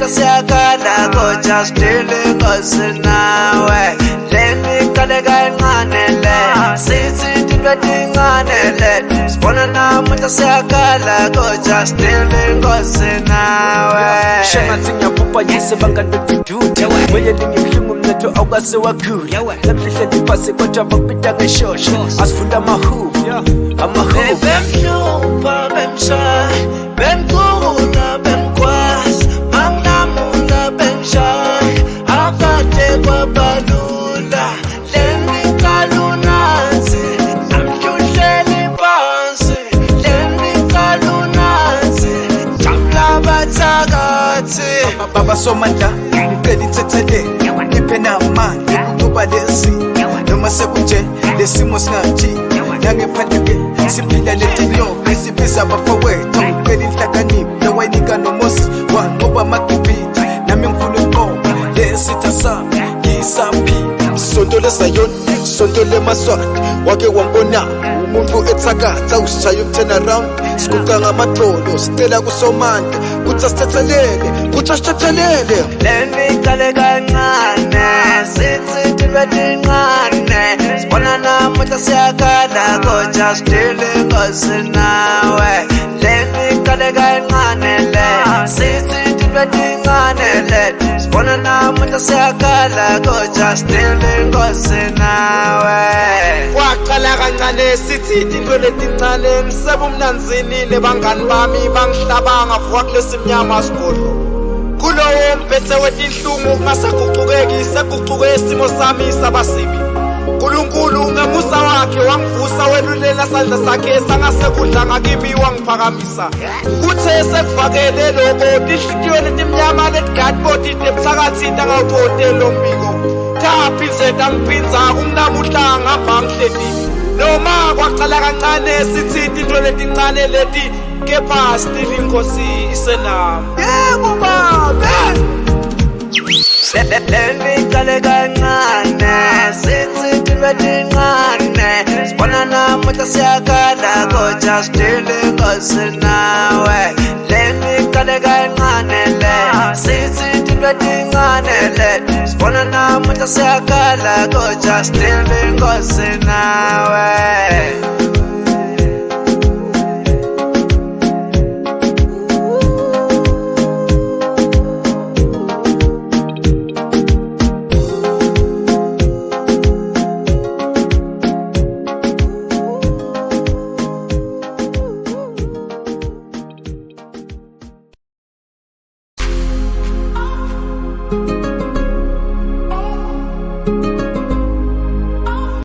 Siyakala ko just dealing nawe leni kale kancane sithi tingatinganele sibona namuhla siyakala ko just dealing nawe shengathi ngiyaphupha yise bangadodududa moye lingibuhlungu umnetho awukasiwakhula lamhlehle dipasi kodwa bakubita ngeshosho asifunda amahubu bemhlupha bemshaya bemkhula bemkwasa manginamula bemshaya akade kwabalula leni kalunanzi amhluhleli phansi leni kalunanzi jabula bathakathi baba somandla ngicela ithethelele ngiphe namandla ukuba lesi noma sekunje lesimo singathi nangephandle siphila letilo esibiza abafowethu ngicela inhlakanipho lawayinika noMoses wanqoba amagibhiti nami ngifuna uqoba lesitha sami ngisaphi sonto lesayoni sonto lemaswati wake wambona umuntu ethakatha usishaya u-turn around sikuca ngamadolo sicela kusomandla kuthi asithethelele leni kale kancane sithi tingatinqane sibona namuhla siyakala ko just dealing nawe leni kale kancane sithi tingatinqane sibona namuhla siyakala ko just dealing nawe waqala kancane sithi into letincane msebe umnanzinile bangani bami bangihlabanga vuka kulesi mnyama sigodlo kulowo mphethe wetinhlungu kungasaguqukeki seguquke isimo sami sabasibi uNkulunkulu ngemusa wakhe wangivusa welulela sandla sakhe sangasekudla ngakimi wangiphakamisa kuthe sekuvakele lokho tinhliziyo letimnyama letigadi tebuthakathi tangawuphoteli lo mbiko taphizeta ngiphinza kumnamuhla ngihamba ngihleti noma kwaqala kancane sithi into letincane leti kepha still inkosi isenami yebo baba leni kale kancane sithi tingatinqane sibona namuhla siyakala ko just dealing nawe leni kale kancane sithi tingatinqane sibona namuhla siyakala ko just dealing nawe